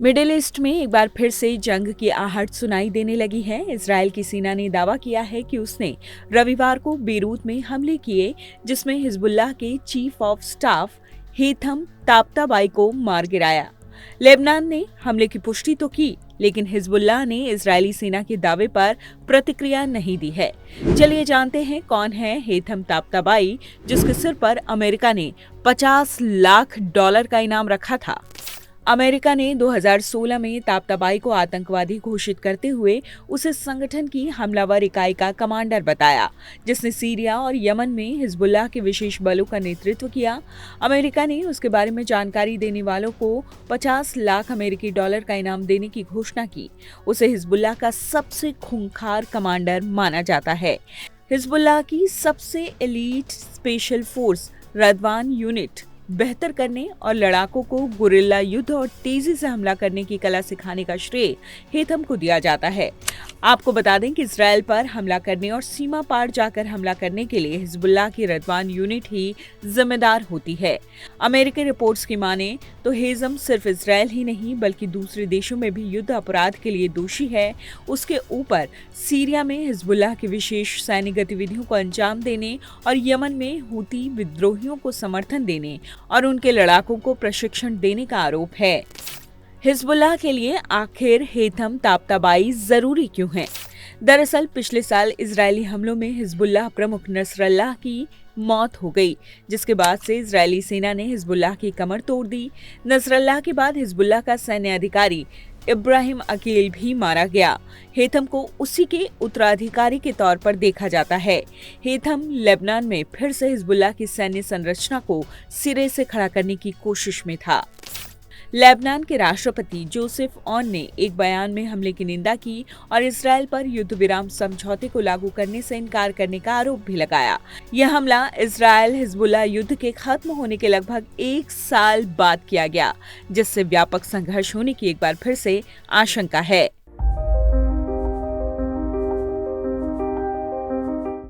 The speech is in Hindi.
मिडिल ईस्ट में एक बार फिर से जंग की आहट सुनाई देने लगी है। इजरायल की सेना ने दावा किया है कि उसने रविवार को बेरूत में हमले किए, जिसमें हिजबुल्लाह के चीफ ऑफ स्टाफ हेथम ताब्ताबाई को मार गिराया। लेबनान ने हमले की पुष्टि तो की, लेकिन हिजबुल्लाह ने इजरायली सेना के दावे पर प्रतिक्रिया नहीं दी है। चलिए जानते हैं कौन है हेथम ताब्ताबाई, जिसके सिर पर अमेरिका ने $50 लाख का इनाम रखा था। अमेरिका ने 2016 में ताब्ताबाई को आतंकवादी घोषित करते हुए उसे संगठन की हमलावर इकाई का कमांडर बताया, जिसने सीरिया और यमन में हिजबुल्लाह के विशेष बलों का नेतृत्व किया। अमेरिका ने उसके बारे में जानकारी देने वालों को $50 लाख का इनाम देने की घोषणा की। उसे हिजबुल्लाह का सबसे खूंखार कमांडर माना जाता है। हिजबुल्लाह की सबसे एलीट स्पेशल फोर्स रदवान यूनिट बेहतर करने और लड़ाकों को गुरिल्ला युद्ध और तेजी से हमला करने की कला सिखाने का श्रेय हेथम को दिया जाता है। आपको बता दें कि इजरायल पर हमला करने और सीमा पार जाकर हमला करने के लिए हिजबुल्लाह की रदवान यूनिट ही जिम्मेदार होती है। अमेरिकी रिपोर्ट्स की माने तो हेथम सिर्फ इजरायल ही नहीं बल्कि दूसरे देशों में भी युद्ध अपराध के लिए दोषी है। उसके ऊपर सीरिया में हिजबुल्लाह की विशेष सैन्य गतिविधियों को अंजाम देने और यमन में हूती विद्रोहियों को समर्थन देने और उनके लड़ाकों को प्रशिक्षण देने का आरोप है। हिजबुल्लाह के लिए आखिर हेथम ताब्ताबाई जरूरी क्यों है? दरअसल पिछले साल इजरायली हमलों में हिजबुल्लाह प्रमुख नसरल्लाह की मौत हो गई, जिसके बाद से इजरायली सेना ने हिजबुल्लाह की कमर तोड़ दी। नसरल्लाह के बाद हिजबुल्लाह का सैन्य अधिकारी इब्राहिम अकील भी मारा गया। हेथम को उसी के उत्तराधिकारी के तौर पर देखा जाता है। हेथम लेबनान में फिर से हिजबुल्लाह की सैन्य संरचना को सिरे से खड़ा करने की कोशिश में था। लेबनान के राष्ट्रपति जोसेफ ऑन ने एक बयान में हमले की निंदा की और इजरायल पर युद्ध विराम समझौते को लागू करने से इनकार करने का आरोप भी लगाया। यह हमला इजरायल हिजबुल्लाह युद्ध के खत्म होने के लगभग 1 साल बाद किया गया, जिससे व्यापक संघर्ष होने की एक बार फिर से आशंका है।